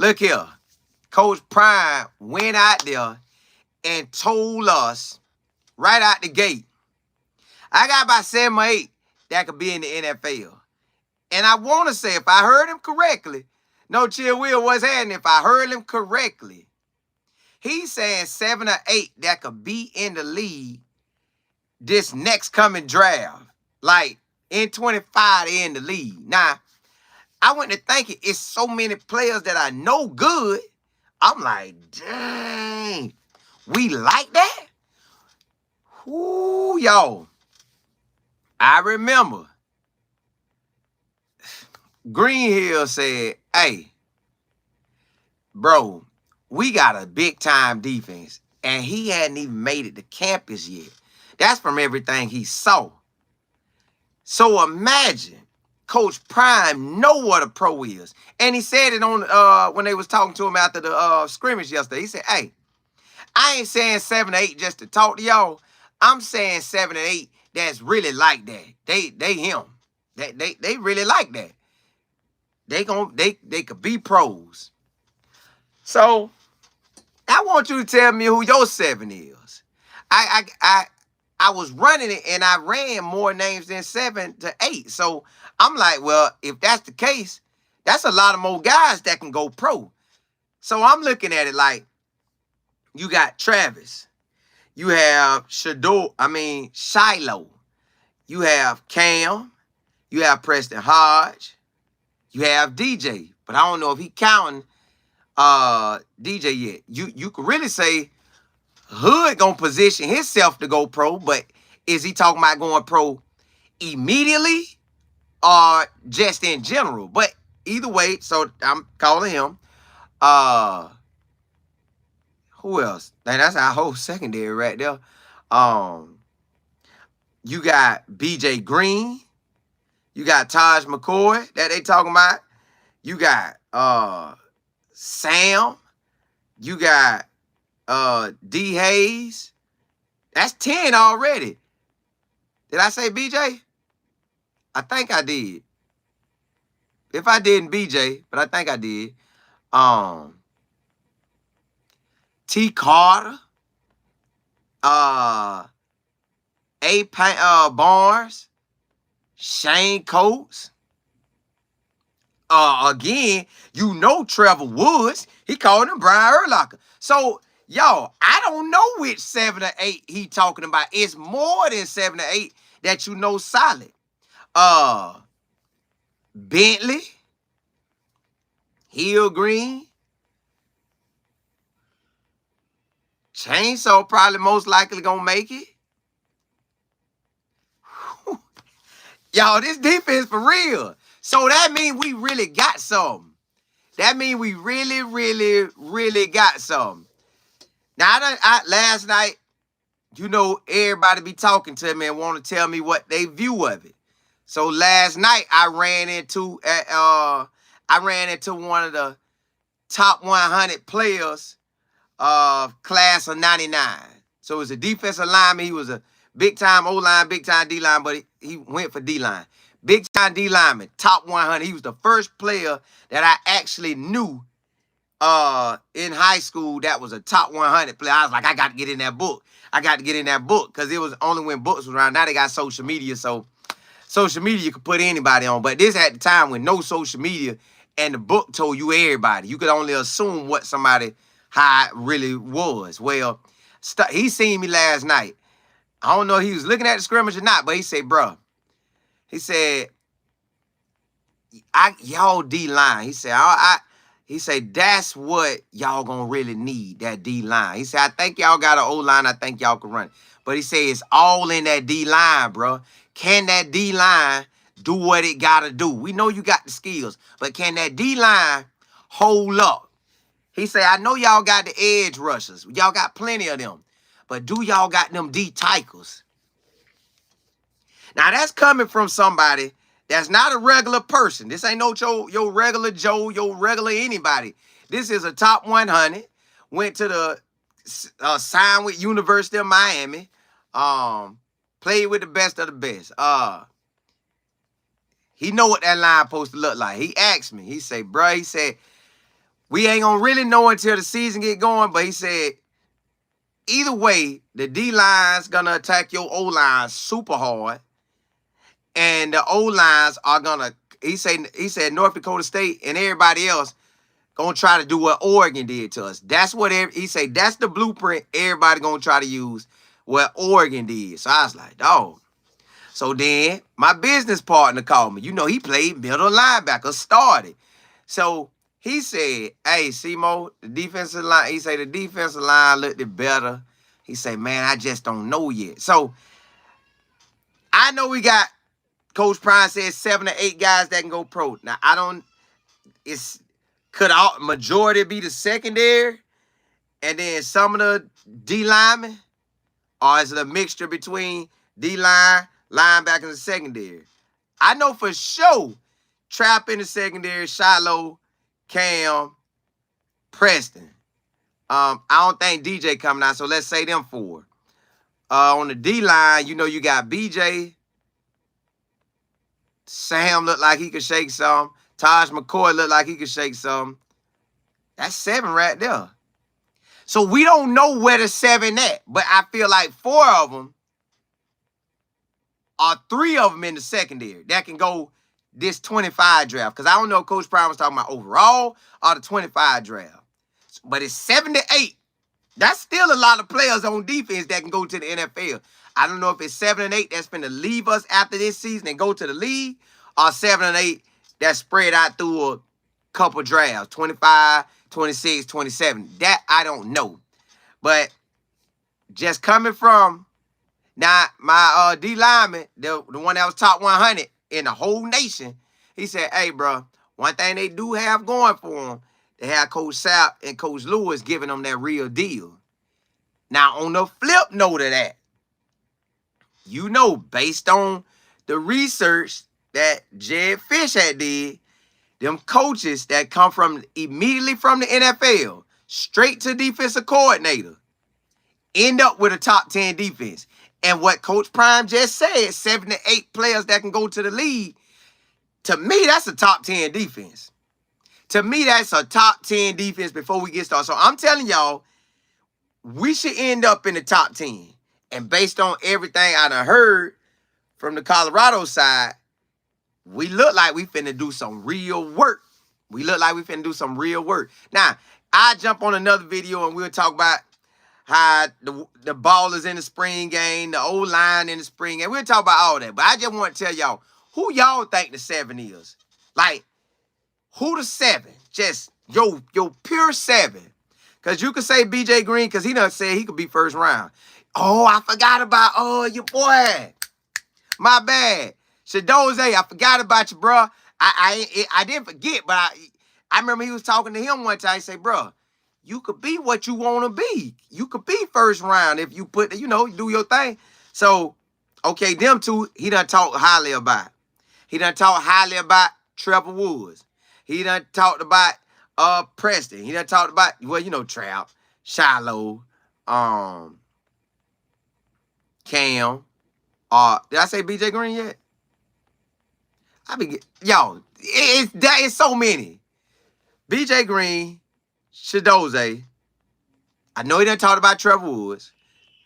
Look here. Coach Prime went out there and told us right out the gate, I got about 7 or 8 that could be in the NFL. And I want to say, if I heard him correctly, no, Chill Will, what's happening? If I heard him correctly, he's saying 7 or 8 that could be in the league this next coming draft. Like, in 25, they in the league. Now, I went to thinking it's so many players that I know good. I'm like, dang, we like that? Ooh, y'all. I remember Greenhill said, hey, bro, we got a big-time defense, and he hadn't even made it to campus yet. That's from everything he saw. So imagine Coach Prime know what a pro is. And he said it on when they was talking to him after the scrimmage yesterday. He said, hey, I ain't saying 7 or 8 just to talk to y'all. I'm saying 7 or 8 that's really like that. They him. They really like that. They could be pros. So I want you to tell me who your 7 is. I was running it and I ran more names than 7 to 8. So I'm like, well, if that's the case, that's a lot of more guys that can go pro. So I'm looking at it like you got Travis. You have Shiloh. You have Cam. You have Preston Hodge. You have DJ. But I don't know if he counting DJ yet. You could really say Hood gonna position himself to go pro, but is he talking about going pro immediately or just in general? But either way, so I'm calling him. Who else? Man, that's our whole secondary right there. You got BJ Green. You got Taj McCoy that they talking about. You got Sam. You got D Hayes. That's 10 already. Did I say BJ? I think I did. If I didn't, BJ, but I think I did. T. Carter. Barnes. Shane Coates. Again, you know Trevor Woods. He called him Brian Urlacher. So, y'all, I don't know which 7 or 8 he talking about. It's more than 7 or 8 that you know solid. Bentley. Hill Green. Chainsaw probably most likely gonna make it. Y'all, this defense for real. So that means we really got something. That means we really, really, really got something. Now, last night, you know, everybody be talking to me and want to tell me what they view of it. So last night, I ran into one of the top 100 players of class of 99. So it was a defensive lineman. He was a big-time O-line, big-time D-line, but he went for D-line. Big-time D-lineman, top 100. He was the first player that I actually knew in high school that was a top 100 player. I was like, I got to get in that book. I got to get in that book because it was only when books was around. Now they got social media, so social media you could put anybody on. But this at the time when no social media and the book told you everybody. You could only assume what somebody, how it really was. Well, he seen me last night. I don't know if he was looking at the scrimmage or not, but he said, bro, he said, y'all D-line. He said, that's what y'all gonna really need, that D-line. He said, I think y'all got an O-line. I think y'all can run it. But he said, it's all in that D-line, bro. Can that D-line do what it got to do? We know you got the skills, but can that D-line hold up? He said, I know y'all got the edge rushers. Y'all got plenty of them. But do y'all got them D-tackles? Now, that's coming from somebody that's not a regular person. This ain't no your regular Joe, your regular anybody. This is a top 100. Went to the signed with University of Miami. Played with the best of the best. He know what that line supposed to look like. He asked me. He said, bro, he said, We ain't gonna really know until the season get going, but he said, either way, the D-line's gonna attack your O-line super hard. And the O-lines are gonna, he said North Dakota State and everybody else gonna try to do what Oregon did to us. That's what he said, that's the blueprint everybody gonna try to use what Oregon did. So I was like, dog. So then my business partner called me. You know, he played middle linebacker, started. So he said, hey, Simo, the defensive line, he said the defensive line looked better. He said, man, I just don't know yet. So I know we got, Coach Prime said 7 or 8 guys that can go pro. Now, I don't, could all majority be the secondary and then some of the D linemen? Or is it a mixture between D-line, linebackers, and secondary? I know for sure Trap in the secondary, Shiloh, Cam, Preston. I don't think DJ coming out, so let's say them 4. On the D-line, you know, you got BJ. Sam looked like he could shake some. Taj McCoy looked like he could shake some. That's 7 right there. So we don't know where the 7 at, but I feel like 4 of them or 3 of them in the secondary that can go this 25 draft. Because I don't know if Coach Prime was talking about overall or the 25 draft. But it's 7 to 8. That's still a lot of players on defense that can go to the NFL. I don't know if it's 7 and 8 that's going to leave us after this season and go to the league, or 7 and 8 that's spread out through a couple drafts, 25, 26, 27. That I don't know. But just coming from, now my D lineman, the one that was top 100 in the whole nation, he said, hey, bro, one thing they do have going for them, they have Coach Sapp and Coach Lewis giving them that real deal. Now, on the flip note of that, you know, based on the research that Jed Fish had did, them coaches that come from immediately from the NFL, straight to defensive coordinator, end up with a top 10 defense. And what Coach Prime just said, 7 to 8 players that can go to the league, to me, that's a top 10 defense. To me, that's a top 10 defense before we get started. So I'm telling y'all, we should end up in the top 10. And based on everything I done heard from the Colorado side, we look like we finna do some real work. We look like we finna do some real work. Now, I jump on another video and we'll talk about how the ballers in the spring game, the O-line in the spring game. We'll talk about all that. But I just want to tell y'all, who y'all think the 7 is? Like, who the 7? Just your pure 7. Because you could say BJ Green because he done said he could be first round. Oh, I forgot about, your boy. My bad. Shadoze, I forgot about you, bro. I didn't forget, but I remember he was talking to him one time. He said, bro, you could be what you want to be. You could be first round if you put, you do your thing. So, okay, them 2, he done talked highly about. He done talked highly about Trevor Woods. He done talked about Preston. He done talked about, well, Trap, Shiloh, Cam. Did I say BJ Green yet? Y'all, it's so many. BJ Green, Shadoze. I know he done talked about Trevor Woods.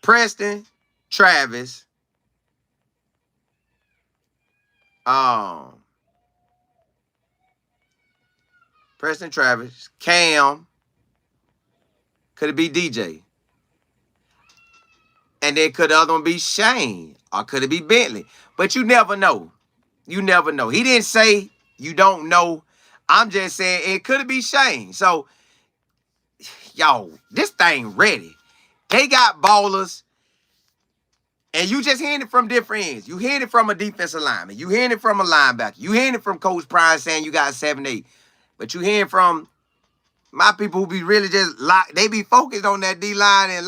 Preston, Travis. Preston, Travis, Cam. Could it be DJ? And then could the other one be Shane? Or could it be Bentley? But you never know. You never know. He didn't say you don't know. I'm just saying it could be Shane. So, y'all, this thing ready. They got ballers. And you just hearing it from different ends. You hearing it from a defensive lineman. You hearing it from a linebacker. You hearing it from Coach Prime saying you got 7-8. But you hearing from my people who be really just locked. They be focused on that D-line and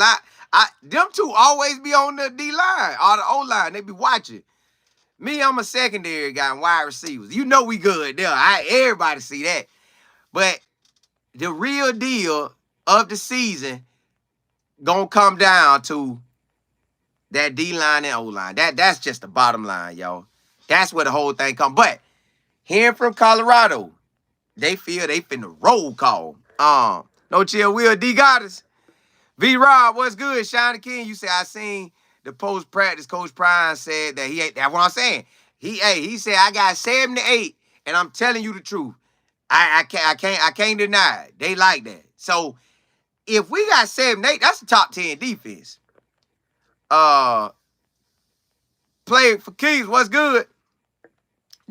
them 2 always be on the D-line or the O-line. They be watching. Me, I'm a secondary guy and wide receivers. You know we good there. Everybody see that. But the real deal of the season gonna come down to that D-line and O-line. That's just the bottom line, y'all. That's where the whole thing come. But hearing from Colorado, they feel they finna roll call. No chill, Will D Goddess. V Rob, what's good? Shiny King, you say I seen the post practice. Coach Prime said that he ain't. That's what I'm saying. He said I got 78, and I'm telling you the truth. I can't deny it. They like that. So if we got 78, that's the top 10 defense. Play for Keys, what's good?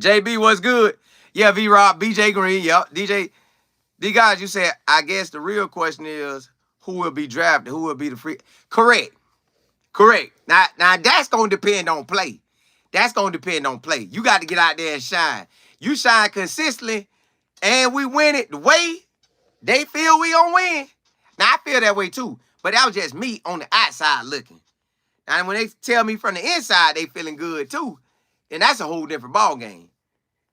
JB, what's good? Yeah, V Rob, BJ Green, yep. DJ D guys, you said I guess the real question is who will be drafted, who will be the free. Correct. Now that's gonna depend on play. That's gonna depend on play. You got to get out there and shine. You shine consistently, and we win it the way they feel we gonna win. Now I feel that way too, but that was just me on the outside looking. And when they tell me from the inside they feeling good too, then that's a whole different ball game.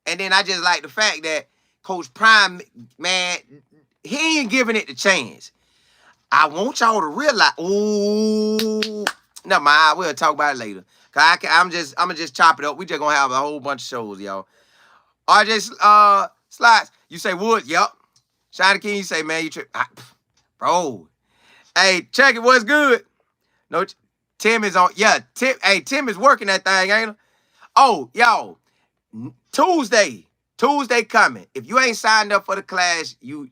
And then I just like the fact that Coach Prime, man, he ain't giving it the chance. I want y'all to realize. Ooh, never mind. We'll talk about it later. Cause I'm gonna just chop it up. We just gonna have a whole bunch of shows, y'all. RJ Slides, you say Wood, yep. Shiny King, you say, man, you trip, bro. Hey, check it. What's good? No, Tim is on. Yeah, Tim. Hey, Tim is working that thing, ain't he? Oh, y'all. Tuesday coming. If you ain't signed up for the class, you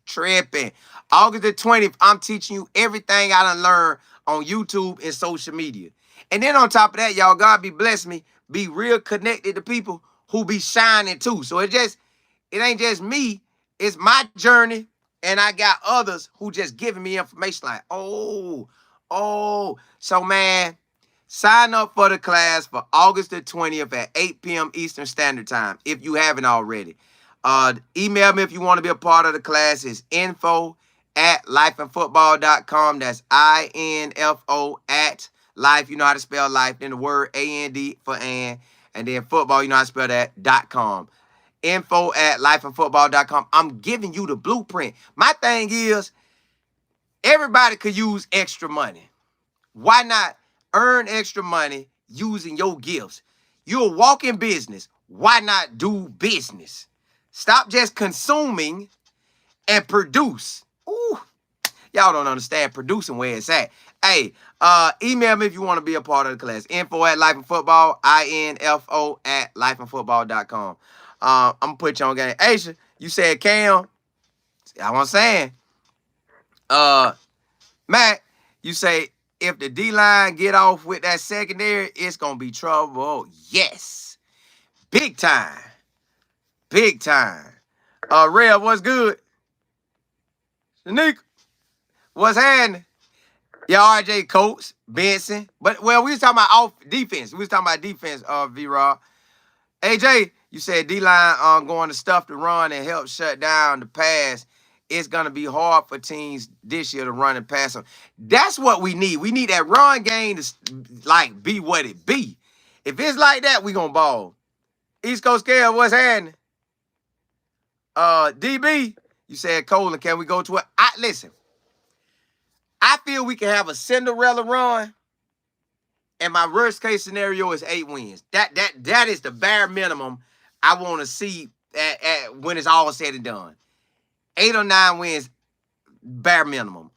tripping. August the 20th, I'm teaching you everything I done learned on YouTube and social media. And then on top of that, y'all, God be blessing me, be real connected to people who be shining too. So it ain't just me. It's my journey, and I got others who just giving me information like, oh. So, man, sign up for the class for August the 20th at 8 p.m. Eastern Standard Time, if you haven't already. Email me if you want to be a part of the class. It's info@lifeandfootball.com. That's INFO at life. You know how to spell life. Then the word AND for and then football, you know how to spell that, .com. Info@lifeandfootball.com. I'm giving you the blueprint. My thing is, everybody could use extra money. Why not earn extra money using your gifts? You're a walking business. Why not do business? Stop just consuming and produce. Ooh, y'all don't understand producing where it's at. Hey, email me if you want to be a part of the class. Info@lifeandfootball, INFO@lifeandfootball.com. I'm going to put you on game. Aisha, you said Cam. I was saying. Matt, you say, if the D-line get off with that secondary, it's going to be trouble. Yes. Big time. Rev, what's good? Shanika, what's happening? Yeah, RJ Coates, Benson. But, well, we was talking about defense. V-Rob. AJ, you said D-line going to stuff the run and help shut down the pass. It's going to be hard for teams this year to run and pass them. That's what we need. We need that run game to, like, be what it be. If it's like that, we going to ball. East Coast Scale, what's happening? DB, you said Colin, can we go to it? Listen, I feel we can have a Cinderella run, and my worst case scenario is 8 wins. That is the bare minimum I want to see when it's all said and done. 8 or 9 wins, bare minimum.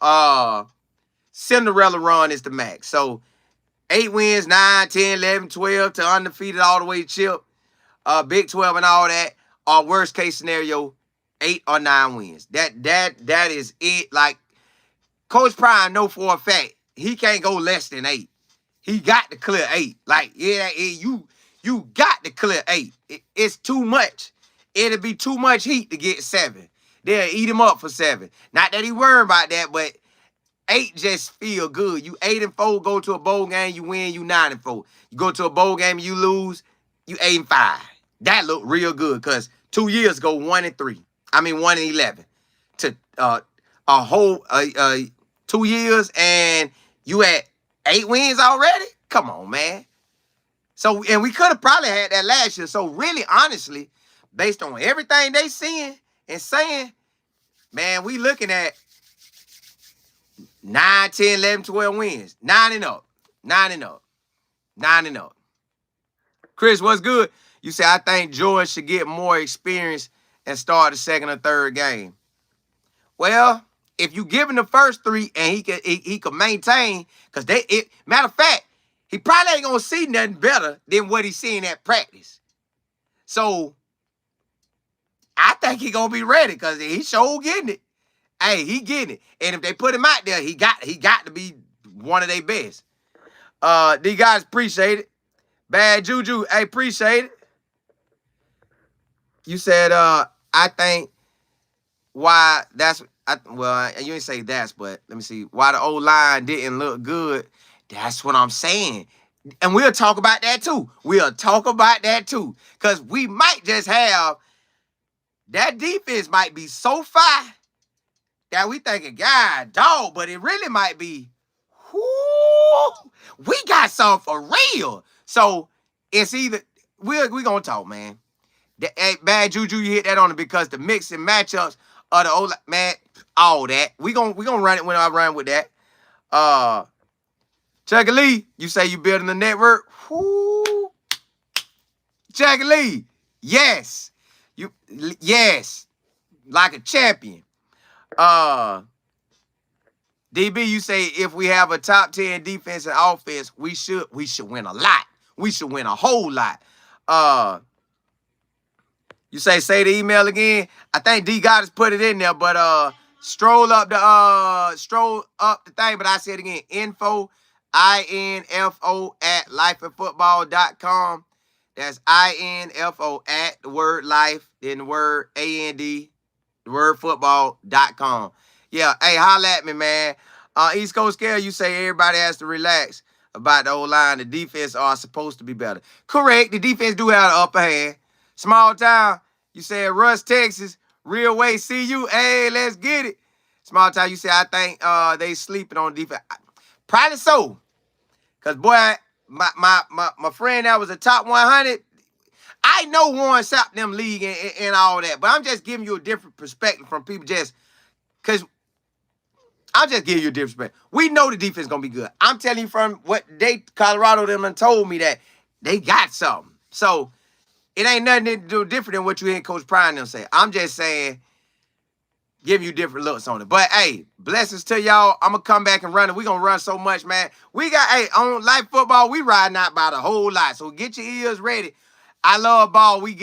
Cinderella run is the max. So 8 wins, 9, 10, 11, 12 to undefeated all the way chip. Big 12 and all that. Or worst case scenario, 8 or 9 wins. That is it. Like, Coach Prime know for a fact he can't go less than 8. He got to clear 8. Like, you got to clear 8. It's too much. It'll be too much heat to get 7. They'll eat him up for 7. Not that he worried about that, but 8 just feel good. You 8-4, go to a bowl game, you win, you 9-4. You go to a bowl game, you lose, you 8-5. That look real good because 2 years ago, 1-3. 1-11. To a whole 2 years and you at 8 wins already? Come on, man. So, and we could have probably had that last year. So really, honestly, based on everything they seeing and saying, man, we looking at 9, 10, 11, 12 wins. 9 and up. Chris, what's good? You say, I think George should get more experience and start the second or third game. Well, if you give him the first 3 and he could maintain, because matter of fact, he probably ain't gonna see nothing better than what he's seeing at practice. So I think he gonna be ready because he sure getting it. Hey, he getting it. And if they put him out there, he got to be one of their best. These guys appreciate it. Bad Juju, hey, appreciate it. You said, I think why that's, well, you ain't say that's, but let me see. Why the old line didn't look good. That's what I'm saying. And we'll talk about that too. Because we might just have, that defense might be so fire that we thinking, God, dog, but it really might be, whoo, we got something for real. So it's either, we gonna talk, man. Hey, Bad Juju, you hit that on it because the mix and matchups of the old, man, all that. We gonna run it when I run with that. Chucky Lee, you say you building a network? Whoo. Chucky Lee, yes. Yes. Like a champion. DB, you say if we have a top 10 defense and offense, we should win a lot. We should win a whole lot. You say the email again. I think D got us put it in there, but stroll up the thing. But I said it again, info info@lifeandfootball.com. That's info at the word life, then the word and the word football.com. Yeah, hey, holla at me, man. East Coast Scale, you say everybody has to relax about the O-line. The defense are supposed to be better. Correct. The defense do have the upper hand. Small town, you said Russ, Texas. Real way, see you. Hey, let's get it. Small town, you say I think they sleeping on defense. Probably so. Because, boy, my friend that was a top 100, I know Warren Sapp them league and all that, but I'm just giving you a different perspective from people just because I'm just giving you a different perspective. We know the defense is going to be good. I'm telling you from what Colorado them and told me that they got something. So it ain't nothing to do different than what you hear Coach Prime them say. I'm just saying, giving you different looks on it. But, hey, blessings to y'all. I'm going to come back and run it. We're going to run so much, man. We got, hey, on Life Football, we riding out by the whole lot. So get your ears ready. I love ball. We get